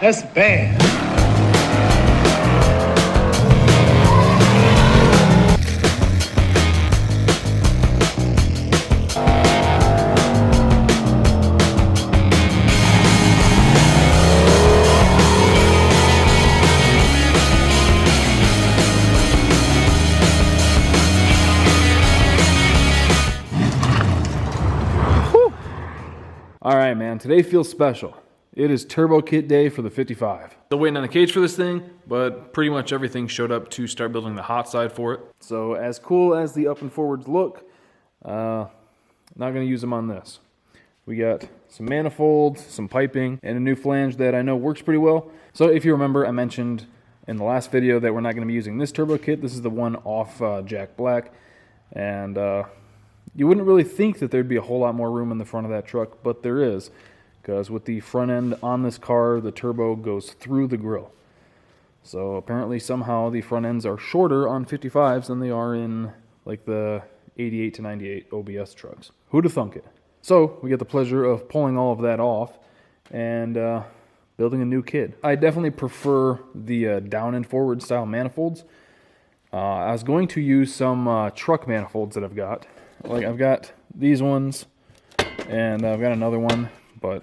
That's bad. All right, man, today feels special. It is turbo kit day for the 55. Still waiting on the cage for this thing, but pretty much everything showed up to start building the hot side for it. So as cool as the up and forwards look, not gonna use them on this. We got some manifolds, some piping, and a new flange that I know works pretty well. So if you remember, I mentioned in the last video that we're not gonna be using this turbo kit. This is the one off Jack Black. And you wouldn't really think that there'd be a whole lot more room in the front of that truck, but there is, because with the front end on this car, the turbo goes through the grill. So apparently somehow the front ends are shorter on 55s than they are in like the 88 to 98 OBS trucks. Who'd have thunk it? So we get the pleasure of pulling all of that off and building a new kit. I definitely prefer the down and forward style manifolds. I was going to use some truck manifolds that I've got. Like I've got these ones, and I've got another one, but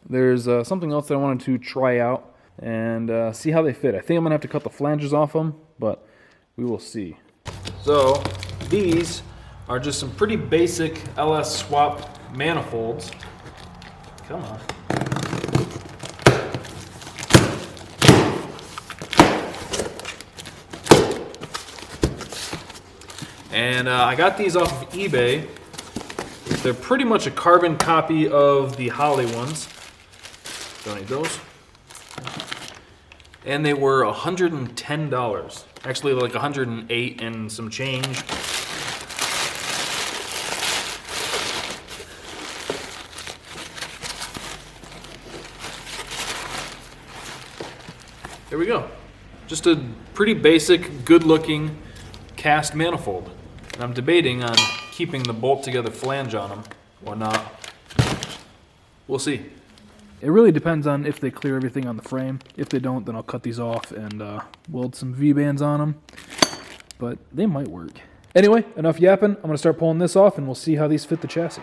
there's something else that I wanted to try out and see how they fit. I think I'm gonna have to cut the flanges off them, but we will see. So these are just some pretty basic LS swap manifolds. Come on. And I got these off of eBay. They're pretty much a carbon copy of the Holly ones. Don't need those. And they were $110. Actually like 108 and some change. There we go. Just a pretty basic, good looking cast manifold. And I'm debating on keeping the bolt together flange on them or not. We'll see. It really depends on if they clear everything on the frame. If they don't, then I'll cut these off and weld some V-bands on them. But they might work. Anyway, enough yapping. I'm going to start pulling this off and we'll see how these fit the chassis.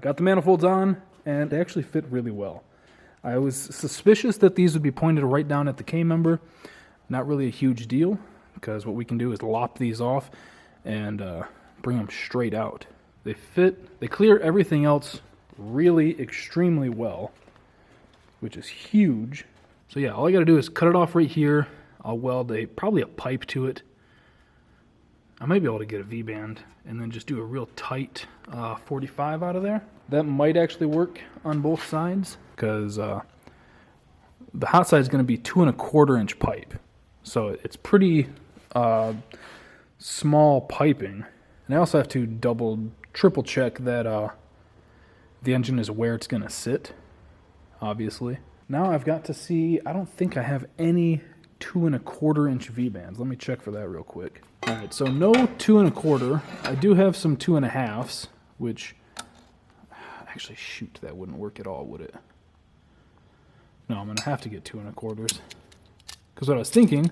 Got the manifolds on, and they actually fit really well. I was suspicious that these would be pointed right down at the K-member. Not really a huge deal, because what we can do is lop these off and bring them straight out. They fit, they clear everything else really extremely well, which is huge. So yeah, all I gotta do is cut it off right here. I'll weld probably a pipe to it. I might be able to get a V-band and then just do a real tight 45 out of there. That might actually work on both sides, because the hot side is going to be 2 1/4 inch pipe. So it's pretty small piping. And I also have to triple check that the engine is where it's going to sit, obviously. Now I've got to see, I don't think I have any 2 1/4 inch V-bands. Let me check for that real quick. All right, so no 2 1/4. I do have some 2 1/2s, which, actually, shoot, that wouldn't work at all, would it? No, I'm going to have to get 2 1/4s. Because what I was thinking,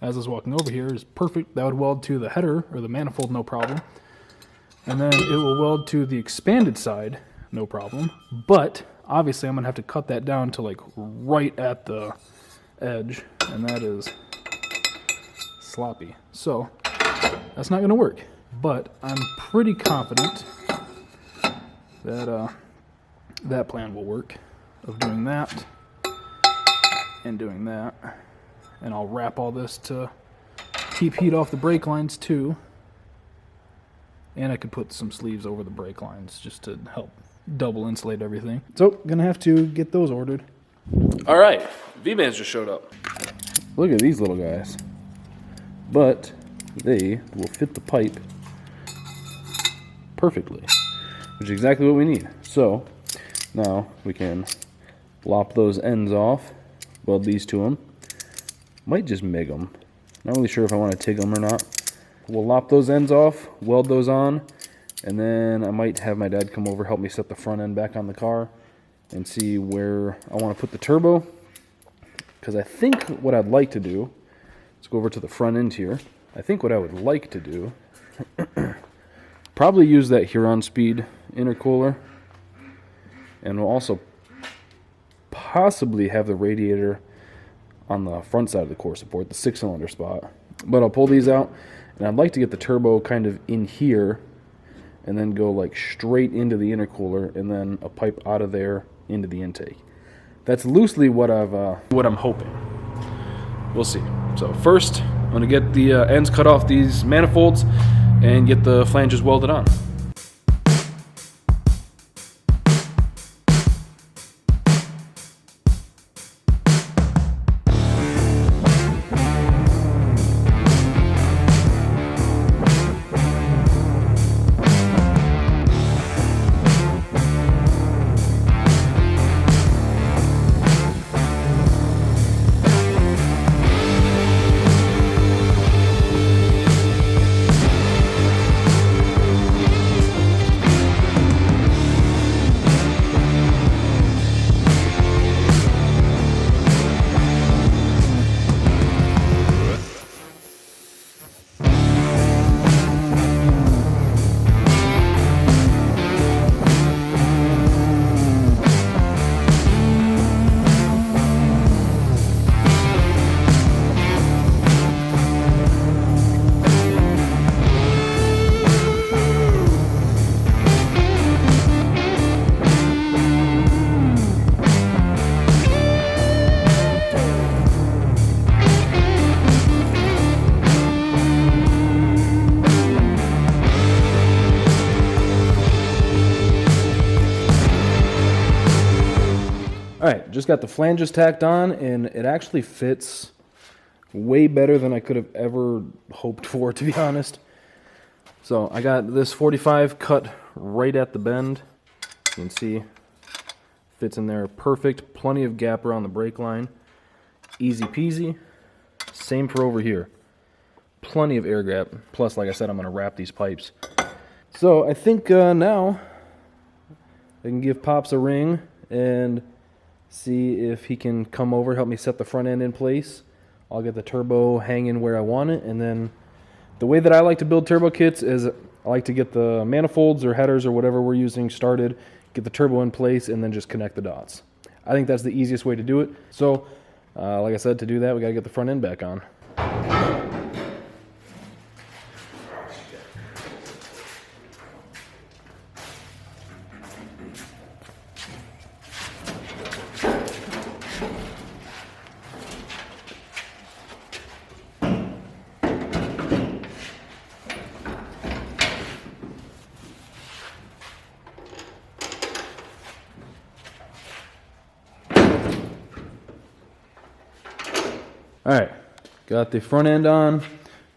as I was walking over here, is perfect. That would weld to the header, or the manifold, no problem. And then it will weld to the expanded side, no problem. But, obviously, I'm going to have to cut that down to, like, right at the edge. And that is sloppy. So, that's not going to work. But I'm pretty confident that that plan will work, of doing that and doing that. And I'll wrap all this to keep heat off the brake lines too. And I could put some sleeves over the brake lines just to help double insulate everything. So, gonna have to get those ordered. All right, V-bands just showed up. Look at these little guys. But they will fit the pipe perfectly, which is exactly what we need. So, now we can lop those ends off, weld these to them. Might just MIG them. Not really sure if I want to TIG them or not. We'll lop those ends off, weld those on, and then I might have my dad come over, help me set the front end back on the car, and see where I want to put the turbo. Because I think what I'd like to do, let's go over to the front end here. I think what I would like to do, probably use that Huron Speed intercooler, and we'll also possibly have the radiator on the front side of the core support, the 6-cylinder spot. But I'll pull these out, and I'd like to get the turbo kind of in here, and then go like straight into the intercooler, and then a pipe out of there into the intake. That's loosely what I'm hoping. We'll see. So first, I'm gonna get the ends cut off these manifolds and get the flanges welded on. Alright, just got the flanges tacked on, and it actually fits way better than I could have ever hoped for, to be honest. So I got this 45 cut right at the bend. You can see fits in there perfect. Plenty of gap around the brake line. Easy peasy. Same for over here. Plenty of air gap. Plus, like I said, I'm going to wrap these pipes. So I think now I can give Pops a ring and see if he can come over, help me set the front end in place. I'll get the turbo hanging where I want it, and then the way that I like to build turbo kits is I like to get the manifolds or headers or whatever we're using started, get the turbo in place, and then just connect the dots. I think that's the easiest way to do it. So, like I said, to do that, we got to get the front end back on. Alright, got the front end on,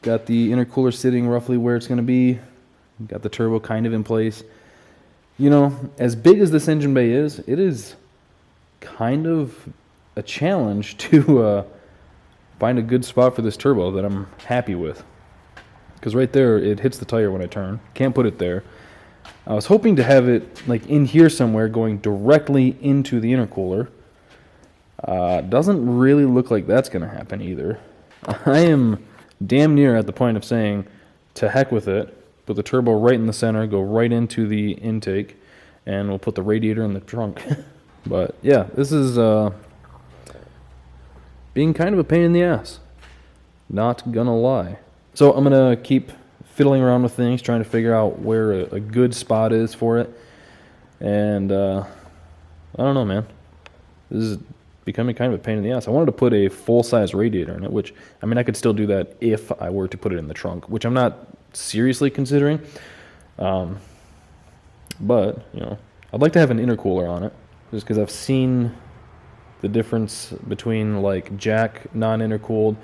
Got the intercooler sitting roughly where it's going to be. Got the turbo kind of in place. You know, as big as this engine bay is, it is kind of a challenge to find a good spot for this turbo that I'm happy with. Because right there, it hits the tire when I turn. Can't put it there. I was hoping to have it like in here somewhere going directly into the intercooler. Doesn't really look like that's going to happen either. I am damn near at the point of saying, to heck with it. Put the turbo right in the center, go right into the intake, and we'll put the radiator in the trunk. But yeah, this is being kind of a pain in the ass. Not gonna lie. So I'm gonna keep fiddling around with things, trying to figure out where a good spot is for it. And I don't know, man. This is becoming kind of a pain in the ass. I wanted to put a full-size radiator in it, which, I mean, I could still do that if I were to put it in the trunk, which I'm not seriously considering. But, you know, I'd like to have an intercooler on it, just because I've seen the difference between, like, jack non-intercooled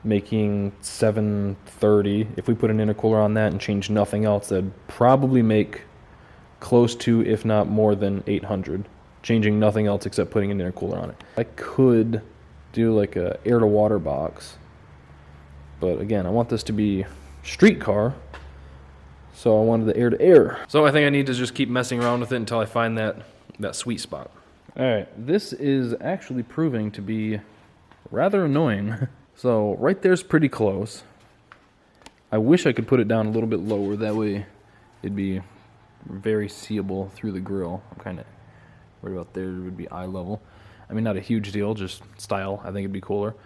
making 730. If we put an intercooler on that and change nothing else, that'd probably make close to, if not more than 800. Changing nothing else except putting an intercooler on it. I could do like a air-to-water box, but again, I want this to be street car, so I wanted the air-to-air. So I think I need to just keep messing around with it until I find that sweet spot. Alright, this is actually proving to be rather annoying. So right there's pretty close. I wish I could put it down a little bit lower, that way it'd be very seeable through the grill. I'm kind of right about there would be eye level. I mean, not a huge deal, just style. I think it'd be cooler.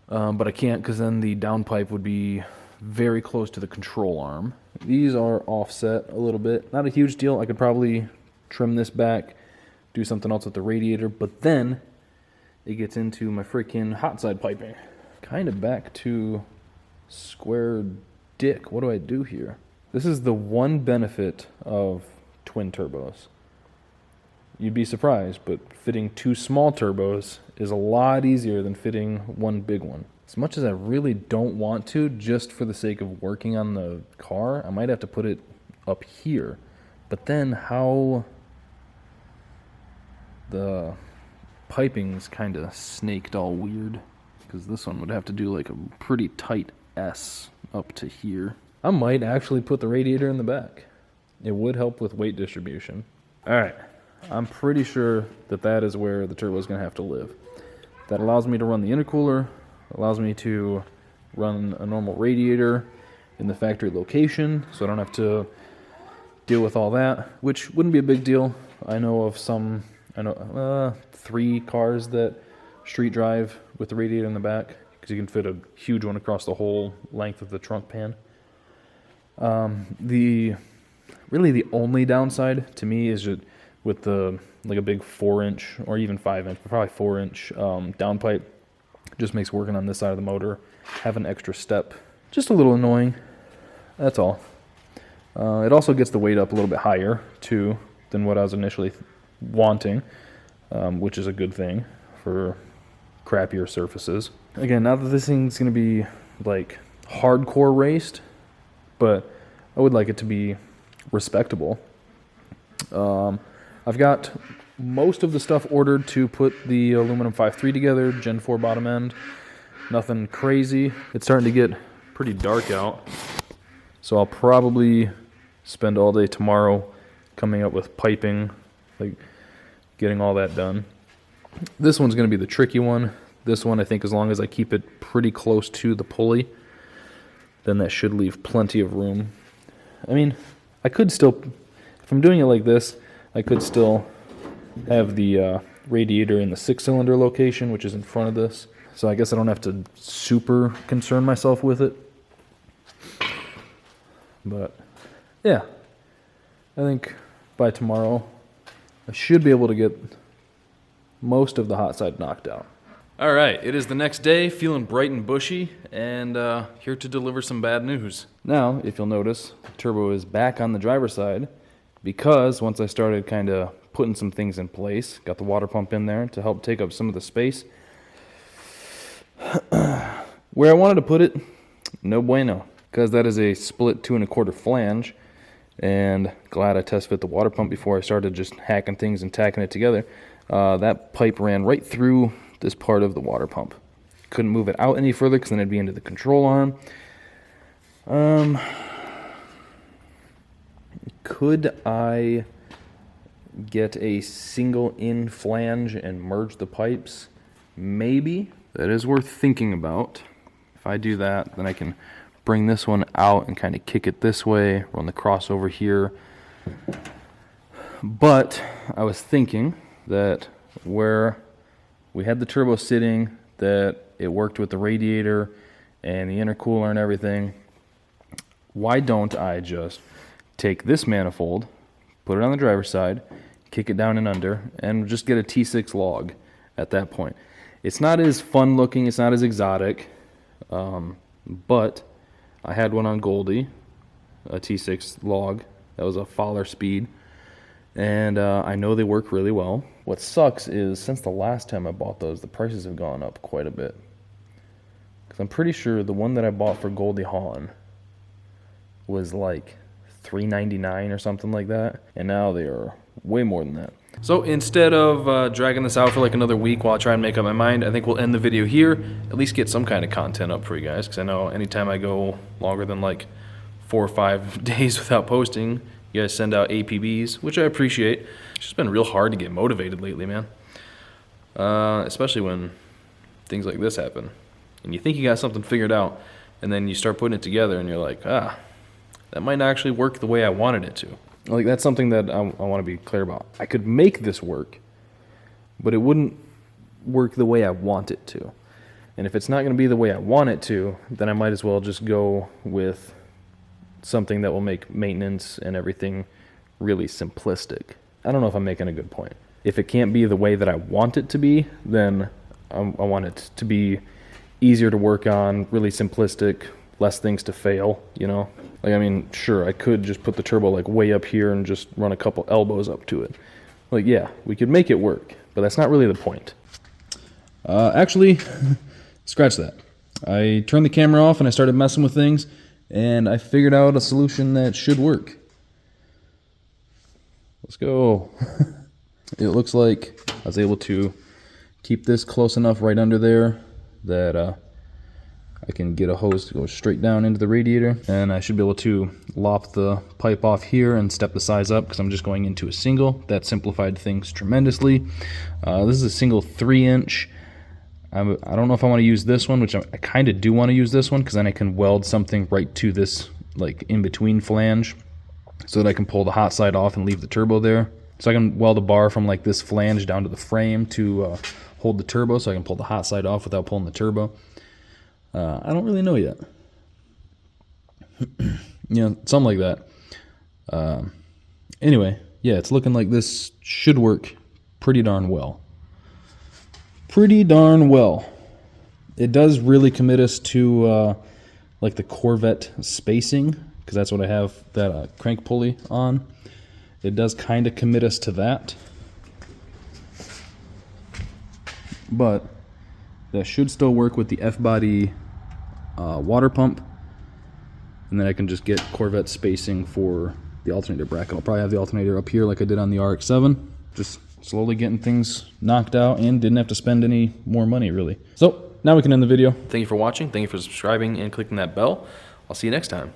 But I can't, because then the downpipe would be very close to the control arm. These are offset a little bit. Not a huge deal. I could probably trim this back, do something else with the radiator, but then it gets into my freaking hot side piping. Kind of back to square dick. What do I do here? This is the one benefit of twin turbos. You'd be surprised, but fitting two small turbos is a lot easier than fitting one big one. As much as I really don't want to, just for the sake of working on the car, I might have to put it up here. But then how the piping's kind of snaked all weird, because this one would have to do like a pretty tight S up to here. I might actually put the radiator in the back. It would help with weight distribution. All right. I'm pretty sure that is where the turbo is going to have to live. That allows me to run the intercooler, allows me to run a normal radiator in the factory location, so I don't have to deal with all that, which wouldn't be a big deal. I know 3 cars that street drive with the radiator in the back, because you can fit a huge one across the whole length of the trunk pan. Really the only downside to me is just with the like a big 4-inch or even 5-inch, but probably 4-inch downpipe, just makes working on this side of the motor have an extra step. Just a little annoying. That's all. It also gets the weight up a little bit higher too than what I was initially wanting, which is a good thing for crappier surfaces. Again, not that this thing's going to be like hardcore raced, but I would like it to be respectable. I've got most of the stuff ordered to put the aluminum 5.3 together, Gen 4 bottom end. Nothing crazy. It's starting to get pretty dark out, so I'll probably spend all day tomorrow coming up with piping, like getting all that done. This one's going to be the tricky one. This one, I think, as long as I keep it pretty close to the pulley, then that should leave plenty of room. I mean, I could still, if I'm doing it like this, I could still have the radiator in the 6-cylinder location, which is in front of this. So I guess I don't have to super concern myself with it. But yeah, I think by tomorrow I should be able to get most of the hot side knocked out. All right, it is the next day, feeling bright and bushy, and here to deliver some bad news. Now, if you'll notice, the turbo is back on the driver's side, because once I started kind of putting some things in place, got the water pump in there to help take up some of the space. Where I wanted to put it no bueno, because that is a split 2 1/4 flange, and glad I test fit the water pump before I started just hacking things and tacking it together. That pipe ran right through this part of the water pump. Couldn't move it out any further because then it'd be into the control arm. Could I get a single in flange and merge the pipes? Maybe. That is worth thinking about. If I do that, then I can bring this one out and kind of kick it this way, run the crossover here. But I was thinking that where we had the turbo sitting, that it worked with the radiator and the intercooler and everything, why don't I just take this manifold, put it on the driver's side, kick it down and under, and just get a T6 log at that point. It's not as fun looking, it's not as exotic, but I had one on Goldie, a T6 log. That was a Fowler speed, and I know they work really well. What sucks is since the last time I bought those, the prices have gone up quite a bit. Because I'm pretty sure the one that I bought for Goldie Hawn was like $3.99 or something like that, and now they are way more than that. So instead of dragging this out for like another week while I try and make up my mind, I think we'll end the video here, at least get some kind of content up for you guys, because I know anytime I go longer than like 4 or 5 days without posting, you guys send out APBs, which I appreciate. It's just been real hard to get motivated lately, man. Especially when things like this happen, and you think you got something figured out, and then you start putting it together, and you're like, that might not actually work the way I wanted it to. Like, that's something that I want to be clear about. I could make this work, but it wouldn't work the way I want it to. And if it's not going to be the way I want it to, then I might as well just go with something that will make maintenance and everything really simplistic. I don't know if I'm making a good point. If it can't be the way that I want it to be, then I want it to be easier to work on, really simplistic, less things to fail, you know? Like, I mean, sure, I could just put the turbo like way up here and just run a couple elbows up to it. Like, yeah, we could make it work, but that's not really the point. Actually, scratch that. I turned the camera off and I started messing with things, and I figured out a solution that should work. Let's go. It looks like I was able to keep this close enough right under there that I can get a hose to go straight down into the radiator, and I should be able to lop the pipe off here and step the size up because I'm just going into a single. That simplified things tremendously. This is a single 3-inch. I don't know if I want to use this one, which I kind of do want to use this one because then I can weld something right to this like in between flange so that I can pull the hot side off and leave the turbo there. So I can weld a bar from like this flange down to the frame to hold the turbo so I can pull the hot side off without pulling the turbo. I don't really know yet. Something like that. Anyway, yeah, it's looking like this should work pretty darn well. Pretty darn well. It does really commit us to like the Corvette spacing, because that's what I have that crank pulley on. It does kind of commit us to that. But that should still work with the F-body water pump, and then I can just get Corvette spacing for the alternator bracket. I'll probably have the alternator up here like I did on the RX-7, just slowly getting things knocked out, and didn't have to spend any more money really. So now we can end the video. Thank you for watching, thank you for subscribing and clicking that bell. I'll see you next time.